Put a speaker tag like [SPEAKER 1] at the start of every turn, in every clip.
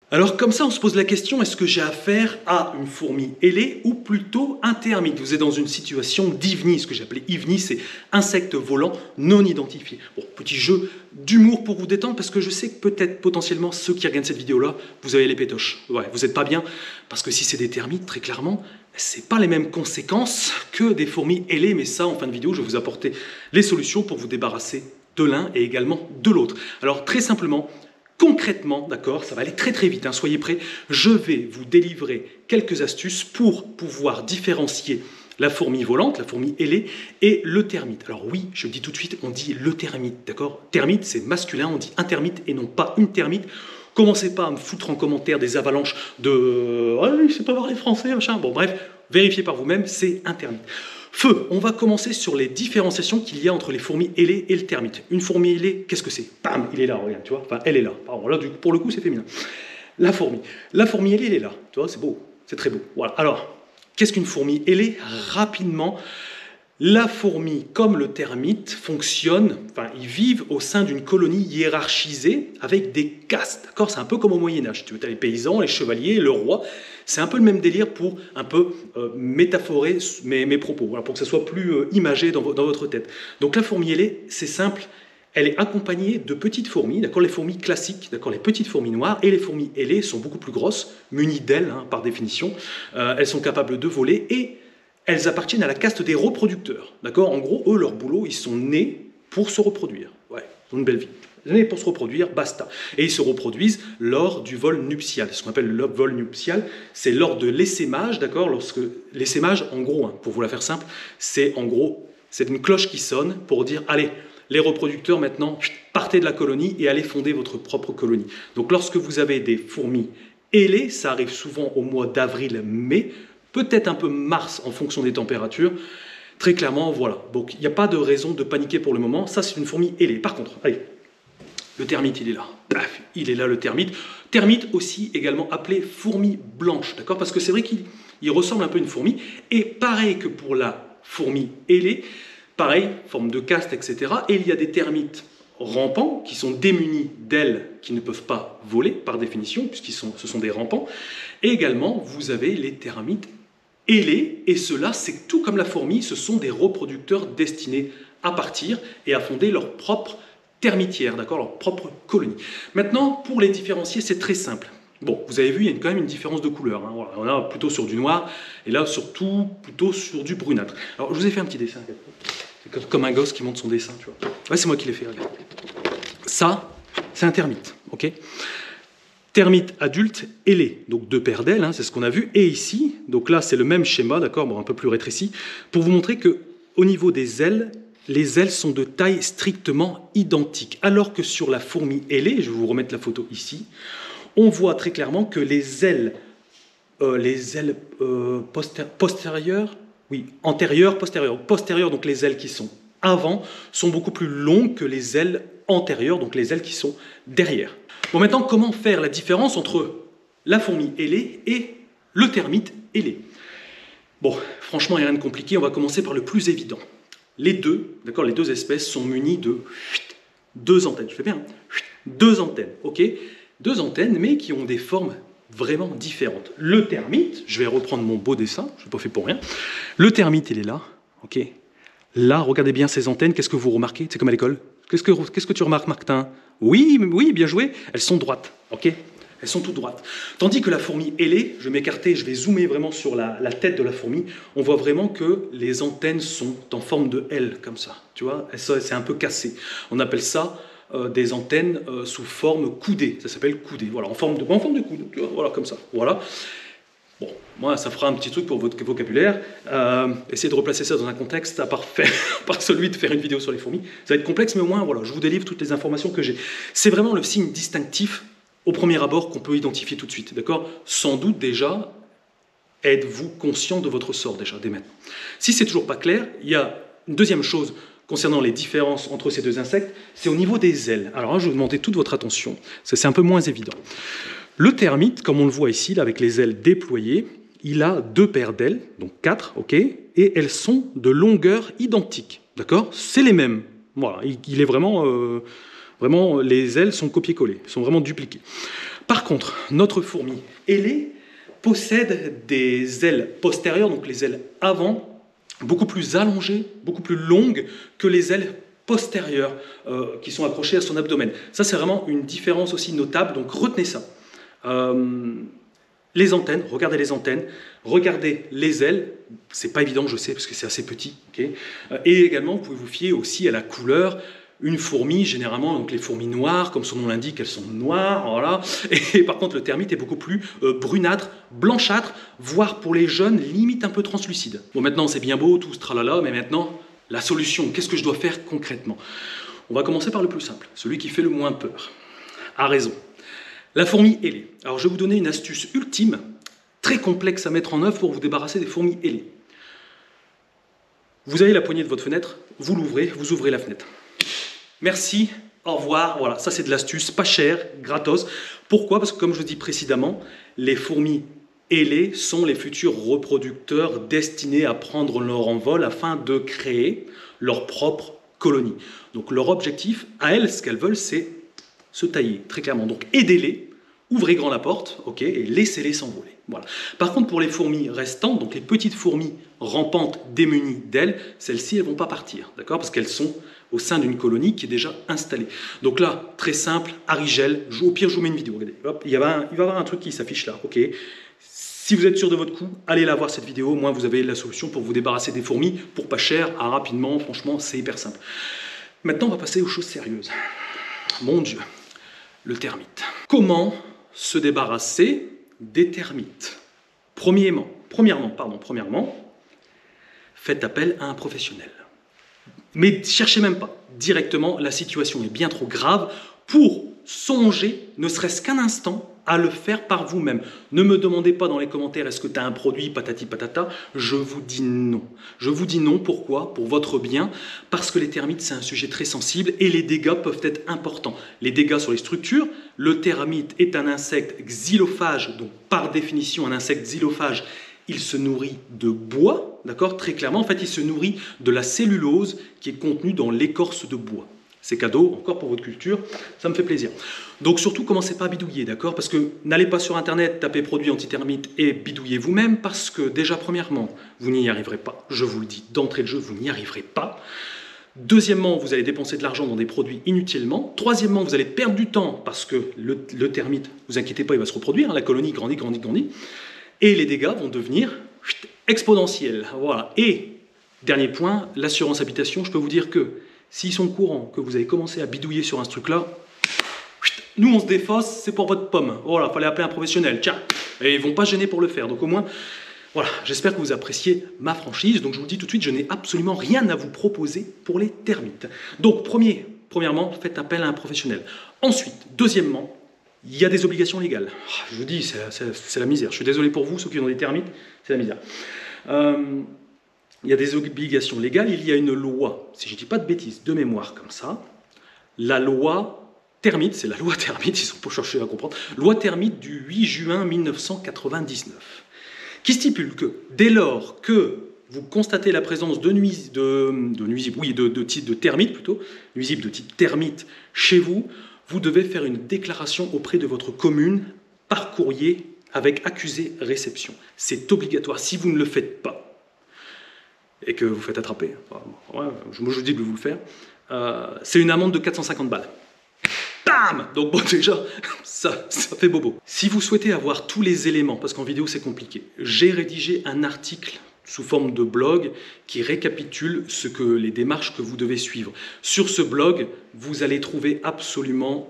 [SPEAKER 1] Alors comme ça, on se pose la question, est-ce que j'ai affaire à une fourmi ailée ou plutôt un termite? Vous êtes dans une situation d'IVNI, ce que j'appelais IVNI, c'est insecte volant non identifié. Bon, petit jeu d'humour pour vous détendre, parce que je sais que peut-être potentiellement ceux qui regardent cette vidéo-là, vous avez les pétoches. Ouais, vous n'êtes pas bien, parce que si c'est des termites, très clairement, c'est pas les mêmes conséquences que des fourmis ailées, mais ça, en fin de vidéo, je vais vous apporter les solutions pour vous débarrasser de l'un et également de l'autre. Alors très simplement, concrètement, d'accord, ça va aller très très vite, hein, soyez prêts, je vais vous délivrer quelques astuces pour pouvoir différencier la fourmi volante, la fourmi ailée et le termite. Alors oui, je le dis tout de suite, on dit le termite, d'accord? Termite, c'est masculin, on dit un termite et non pas une termite. Commencez pas à me foutre en commentaire des avalanches de « Ah, je sais pas voir les Français, machin ». Bon bref, vérifiez par vous-même, c'est un termite. Feu, on va commencer sur les différenciations qu'il y a entre les fourmis ailées et le termite. Une fourmi ailée, qu'est-ce que c'est? Bam, il est là, regarde, tu vois. Enfin, elle est là. Pardon, là, pour le coup, c'est féminin. La fourmi ailée, elle est là. Tu vois, c'est beau, c'est très beau. Voilà. Alors, qu'est-ce qu'une fourmi ailée? Rapidement, la fourmi, comme le termite, fonctionne, enfin, ils vivent au sein d'une colonie hiérarchisée avec des castes, d'accord? C'est un peu comme au Moyen-Âge. Tu as les paysans, les chevaliers, le roi. C'est un peu le même délire pour un peu métaphorer mes propos, voilà, pour que ça soit plus imagé dans votre tête. Donc la fourmi ailée, c'est simple, elle est accompagnée de petites fourmis, d'accord? Les fourmis classiques, d'accord? Les petites fourmis noires, et les fourmis ailées sont beaucoup plus grosses, munies d'ailes, hein, par définition. Elles sont capables de voler et elles appartiennent à la caste des reproducteurs, d'accord? En gros, eux, leur boulot, ils sont nés pour se reproduire. Ouais, ils ont une belle vie. Nés pour se reproduire, basta. Et ils se reproduisent lors du vol nuptial. Ce qu'on appelle le vol nuptial, c'est lors de l'essaimage, d'accord? Lorsque l'essaimage, en gros, hein, pour vous la faire simple, c'est en gros, c'est une cloche qui sonne pour dire, allez, les reproducteurs maintenant, partez de la colonie et allez fonder votre propre colonie. Donc lorsque vous avez des fourmis ailées, ça arrive souvent au mois d'avril-mai, peut-être un peu mars en fonction des températures. Très clairement, voilà. Donc, il n'y a pas de raison de paniquer pour le moment. Ça, c'est une fourmi ailée. Par contre, allez, le termite, il est là. Paf, il est là, le termite. Termite aussi également appelé fourmi blanche, d'accord? Parce que c'est vrai qu'il ressemble un peu à une fourmi. Et pareil que pour la fourmi ailée, pareil, forme de caste, etc. Et il y a des termites rampants qui sont démunis d'ailes qui ne peuvent pas voler par définition, ce sont des rampants. Et également, vous avez les termites ailés, et ceux-là, c'est tout comme la fourmi, ce sont des reproducteurs destinés à partir et à fonder leur propre termitière, d'accord, leur propre colonie. Maintenant, pour les différencier, c'est très simple. Bon, vous avez vu, il y a quand même une différence de couleur. Hein. Voilà, on est plutôt sur du noir, et là, surtout, plutôt sur du brunâtre. Alors, je vous ai fait un petit dessin. C'est comme un gosse qui montre son dessin, tu vois. Ouais, c'est moi qui l'ai fait, regarde. Ça, c'est un termite, ok? Termite adulte ailé, donc deux paires d'ailes, hein, c'est ce qu'on a vu. Et ici, donc là, c'est le même schéma, d'accord, bon, un peu plus rétréci, pour vous montrer qu'au niveau des ailes, les ailes sont de taille strictement identique. Alors que sur la fourmi ailée, je vais vous remettre la photo ici, on voit très clairement que les ailes postérieures, oui, antérieures, postérieures, donc les ailes qui sont avant, sont beaucoup plus longues que les ailes antérieures, donc les ailes qui sont derrière. Bon, maintenant, comment faire la différence entre la fourmi ailée et le termite ailé? Bon, franchement, il n'y a rien de compliqué, on va commencer par le plus évident. Les deux, d'accord, les deux espèces sont munies de deux antennes, je fais bien, deux antennes, ok? Deux antennes, mais qui ont des formes vraiment différentes. Le termite, je vais reprendre mon beau dessin, je ne l'ai pas fait pour rien. Le termite, il est là, ok? Là, regardez bien ces antennes, qu'est-ce que vous remarquez? C'est comme à l'école. Qu'est-ce que tu remarques, Martin? Oui, bien joué, elles sont droites, ok? Elles sont toutes droites. Tandis que la fourmi ailée, je vais m'écarter, je vais zoomer vraiment sur la tête de la fourmi, on voit vraiment que les antennes sont en forme de L, comme ça, tu vois? C'est un peu cassé. On appelle ça des antennes sous forme coudée, ça s'appelle coudée, voilà, en forme de coude, tu vois, voilà, comme ça, voilà. Bon, moi, ça fera un petit truc pour votre vocabulaire. Essayez de replacer ça dans un contexte à part celui de faire une vidéo sur les fourmis. Ça va être complexe, mais au moins, voilà, je vous délivre toutes les informations que j'ai. C'est vraiment le signe distinctif, au premier abord, qu'on peut identifier tout de suite, d'accord? Sans doute, déjà, êtes-vous conscient de votre sort, déjà, dès maintenant? Si c'est toujours pas clair, il y a une deuxième chose concernant les différences entre ces deux insectes, c'est au niveau des ailes. Alors là, je vais vous demander toute votre attention, c'est un peu moins évident. Le termite, comme on le voit ici, là, avec les ailes déployées, il a deux paires d'ailes, donc 4, ok, et elles sont de longueur identique, d'accord? C'est les mêmes. Voilà, il est vraiment, les ailes sont copiées-collées, sont vraiment dupliquées. Par contre, notre fourmi ailée possède des ailes postérieures, donc les ailes avant, beaucoup plus allongées, beaucoup plus longues que les ailes postérieures qui sont accrochées à son abdomen. Ça, c'est vraiment une différence aussi notable, donc retenez ça. Les antennes, regardez les ailes, c'est pas évident, je sais, parce que c'est assez petit, okay. Et également, vous pouvez vous fier aussi à la couleur. Une fourmi, généralement, donc les fourmis noires, comme son nom l'indique, elles sont noires, voilà. Et par contre, le termite est beaucoup plus brunâtre, blanchâtre, voire pour les jeunes, limite un peu translucide. Bon, maintenant, c'est bien beau, tout ce tralala, mais maintenant, la solution, qu'est-ce que je dois faire concrètement? On va commencer par le plus simple, celui qui fait le moins peur. A raison. La fourmi ailée. Alors, je vais vous donner une astuce ultime, très complexe à mettre en œuvre pour vous débarrasser des fourmis ailées. Vous avez la poignée de votre fenêtre, vous l'ouvrez, vous ouvrez la fenêtre. Merci, au revoir, voilà, ça c'est de l'astuce, pas cher, gratos. Pourquoi? Parce que comme je le dis précédemment, les fourmis ailées sont les futurs reproducteurs destinés à prendre leur envol afin de créer leur propre colonie. Donc leur objectif, à elles, ce qu'elles veulent, c'est se tailler, très clairement. Donc aidez-les, ouvrez grand la porte, ok, et laissez-les s'envoler. Voilà. Par contre, pour les fourmis restantes, donc les petites fourmis rampantes démunies d'ailes, celles-ci, elles ne vont pas partir, d'accord? Parce qu'elles sont au sein d'une colonie qui est déjà installée. Donc là, très simple, Arigel, au pire, je vous mets une vidéo, regardez, hop, il va y avoir un truc qui s'affiche là, ok? Si vous êtes sûr de votre coup, allez la voir cette vidéo, au moins vous avez la solution pour vous débarrasser des fourmis, pour pas cher, rapidement, franchement, c'est hyper simple. Maintenant, on va passer aux choses sérieuses. Mon Dieu, le termite. Comment se débarrasser des termites? Premièrement, faites appel à un professionnel. Mais cherchez même pas. Directement, la situation est bien trop grave pour songer, ne serait-ce qu'un instant, à le faire par vous-même. Ne me demandez pas dans les commentaires, est-ce que tu as un produit, patati patata. Je vous dis non. Je vous dis non, pourquoi? Pour votre bien, parce que les termites, c'est un sujet très sensible et les dégâts peuvent être importants. Les dégâts sur les structures, le termite est un insecte xylophage, donc par définition, un insecte xylophage, il se nourrit de bois, d'accord? Très clairement, en fait, il se nourrit de la cellulose qui est contenue dans l'écorce de bois. C'est cadeau, encore pour votre culture, ça me fait plaisir. Donc surtout, commencez pas à bidouiller, d'accord? Parce que n'allez pas sur Internet, tapez produits anti-termites et bidouillez vous-même, parce que déjà, premièrement, vous n'y arriverez pas. Je vous le dis d'entrée de jeu, vous n'y arriverez pas. Deuxièmement, vous allez dépenser de l'argent dans des produits inutilement. Troisièmement, vous allez perdre du temps, parce que le termite, vous inquiétez pas, il va se reproduire, hein, la colonie grandit. Et les dégâts vont devenir exponentiels. Voilà. Et, dernier point, l'assurance habitation, je peux vous dire que s'ils sont au courant que vous avez commencé à bidouiller sur un truc-là, nous on se défausse, c'est pour votre pomme. Voilà, fallait appeler un professionnel, tiens. Et ils ne vont pas gêner pour le faire. Donc au moins, voilà, j'espère que vous appréciez ma franchise. Donc je vous le dis tout de suite, je n'ai absolument rien à vous proposer pour les termites. Donc premièrement, faites appel à un professionnel. Ensuite, deuxièmement, il y a des obligations légales. Je vous dis, c'est la misère. Je suis désolé pour vous, ceux qui ont des termites, c'est la misère. Il y a des obligations légales, il y a une loi, si je ne dis pas de bêtises, de mémoire comme ça, la loi termite, c'est la loi termite, ils sont pas cherchés à comprendre, loi termite du 8 juin 1999, qui stipule que dès lors que vous constatez la présence de termites plutôt, nuisibles de type termite chez vous, vous devez faire une déclaration auprès de votre commune par courrier avec accusé-réception. C'est obligatoire. Si vous ne le faites pas, et que vous faites attraper, moi je dis de vous le faire, c'est une amende de 450 balles. Bam! Donc bon, déjà, ça fait bobo. Si vous souhaitez avoir tous les éléments, parce qu'en vidéo c'est compliqué, j'ai rédigé un article sous forme de blog qui récapitule les démarches que vous devez suivre. Sur ce blog, vous allez trouver absolument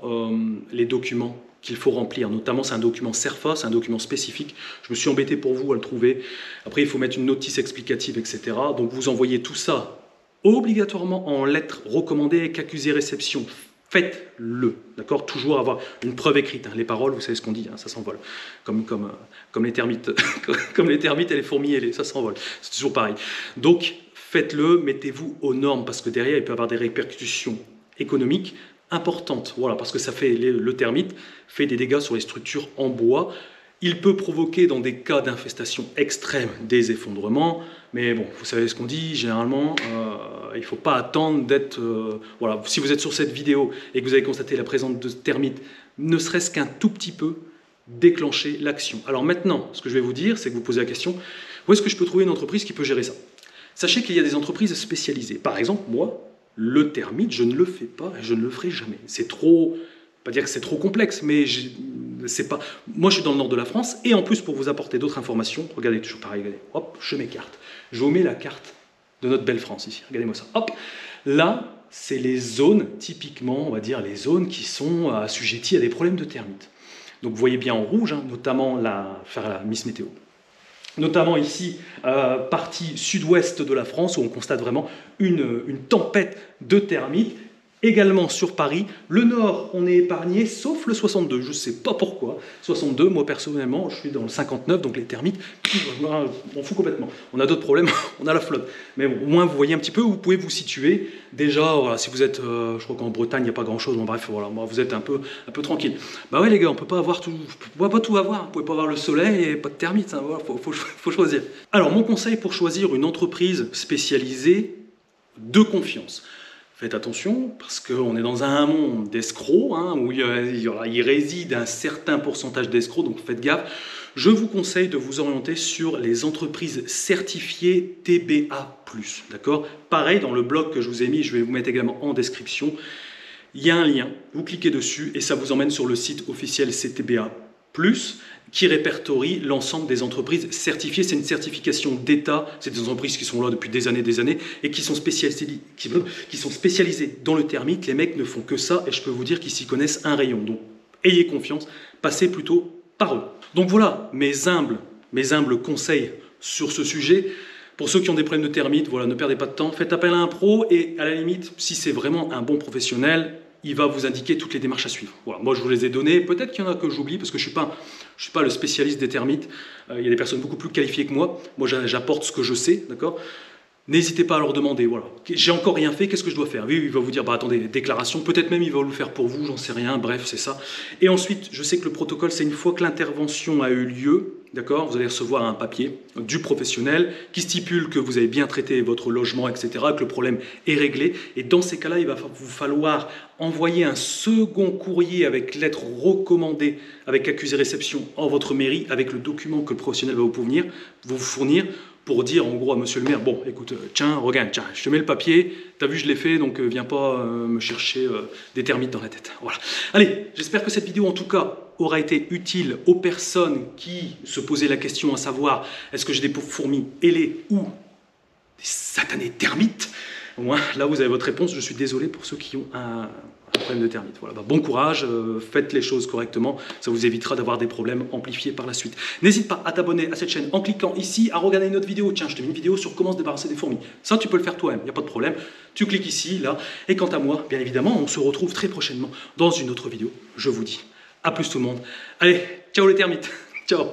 [SPEAKER 1] les documents qu'il faut remplir. Notamment, c'est un document CERFA, c'est un document spécifique. Je me suis embêté pour vous à le trouver. Après, il faut mettre une notice explicative, etc. Donc, vous envoyez tout ça obligatoirement en lettres recommandées avec accusé-réception. Faites-le, d'accord? Toujours avoir une preuve écrite. Hein. Les paroles, vous savez ce qu'on dit, hein, ça s'envole. Comme les termites, comme les termites et les fourmis, ça s'envole. C'est toujours pareil. Donc, faites-le, mettez-vous aux normes, parce que derrière, il peut y avoir des répercussions économiques importante, voilà, parce que le termite fait des dégâts sur les structures en bois. Il peut provoquer dans des cas d'infestation extrême des effondrements, mais bon, vous savez ce qu'on dit, généralement, il ne faut pas attendre d'être... voilà, si vous êtes sur cette vidéo et que vous avez constaté la présence de termites, ne serait-ce qu'un tout petit peu, déclencher l'action. Alors maintenant, ce que je vais vous dire, c'est que vous posez la question, où est-ce que je peux trouver une entreprise qui peut gérer ça? Sachez qu'il y a des entreprises spécialisées. Par exemple, moi, le termite, je ne le fais pas et je ne le ferai jamais. C'est trop, pas dire que c'est trop complexe, mais c'est pas. Moi, je suis dans le nord de la France et en plus, pour vous apporter d'autres informations, regardez, toujours pareil, regardez, hop, je m'écarte. Je vous mets la carte de notre belle France ici. Regardez-moi ça. Hop, là, c'est les zones, typiquement, on va dire, les zones qui sont assujetties à des problèmes de termites. Donc vous voyez bien en rouge, hein, notamment faire la Miss Météo. Notamment ici, partie sud-ouest de la France, où on constate vraiment une tempête de termites. Également sur Paris, le nord, on est épargné, sauf le 62. Je ne sais pas pourquoi. 62, moi personnellement, je suis dans le 59, donc les termites, on fout complètement. On a d'autres problèmes, on a la flotte. Mais bon, au moins, vous voyez un petit peu où vous pouvez vous situer. Déjà, voilà, si vous êtes, je crois qu'en Bretagne, il n'y a pas grand-chose. Bon, bref, voilà, vous êtes un peu tranquille. Bah ouais, les gars, on ne peut pas avoir tout. On ne peut pas tout avoir. Vous ne pouvez pas avoir le soleil et pas de termites. Hein, voilà, faut choisir. Alors, mon conseil pour choisir une entreprise spécialisée de confiance. Faites attention, parce qu'on est dans un monde d'escrocs, hein, où il réside un certain pourcentage d'escrocs, donc faites gaffe. Je vous conseille de vous orienter sur les entreprises certifiées TBA+. D'accord ? Pareil, dans le blog que je vous ai mis, je vais vous mettre également en description, il y a un lien, vous cliquez dessus et ça vous emmène sur le site officiel CTBA+, qui répertorie l'ensemble des entreprises certifiées. C'est une certification d'État, c'est des entreprises qui sont là depuis des années et qui sont spécialisées dans le termite. Les mecs ne font que ça et je peux vous dire qu'ils s'y connaissent un rayon. Donc ayez confiance, passez plutôt par eux. Donc voilà mes humbles conseils sur ce sujet. Pour ceux qui ont des problèmes de termites, voilà, ne perdez pas de temps, faites appel à un pro et à la limite, si c'est vraiment un bon professionnel, il va vous indiquer toutes les démarches à suivre. Voilà, moi je vous les ai données, peut-être qu'il y en a que j'oublie parce que je ne suis pas le spécialiste des termites, il y a des personnes beaucoup plus qualifiées que moi j'apporte ce que je sais, d'accord ? N'hésitez pas à leur demander, voilà, j'ai encore rien fait, qu'est-ce que je dois faire ? Oui, il va vous dire, bah attendez, déclaration, peut-être même il va le faire pour vous, j'en sais rien, bref, c'est ça. Et ensuite, je sais que le protocole, c'est une fois que l'intervention a eu lieu, d'accord, vous allez recevoir un papier du professionnel qui stipule que vous avez bien traité votre logement, etc., que le problème est réglé. Et dans ces cas-là, il va vous falloir envoyer un second courrier avec lettre recommandée, avec accusé réception en votre mairie, avec le document que le professionnel va vous fournir, pour dire en gros à monsieur le maire, bon écoute, tiens, regarde, tiens, je te mets le papier, t'as vu je l'ai fait, donc viens pas me chercher des termites dans la tête. Voilà. Allez, j'espère que cette vidéo en tout cas aura été utile aux personnes qui se posaient la question à savoir, est-ce que j'ai des fourmis ailées ou des satanés termites? Au moins, là vous avez votre réponse, je suis désolé pour ceux qui ont un problème de termites. Voilà, bah, bon courage, faites les choses correctement, ça vous évitera d'avoir des problèmes amplifiés par la suite. N'hésite pas à t'abonner à cette chaîne en cliquant ici, à regarder une autre vidéo. Tiens, je te mets une vidéo sur comment se débarrasser des fourmis. Ça, tu peux le faire toi-même, il n'y a pas de problème. Tu cliques ici, là, et quant à moi, bien évidemment, on se retrouve très prochainement dans une autre vidéo. Je vous dis à plus tout le monde. Allez, ciao les termites, ciao.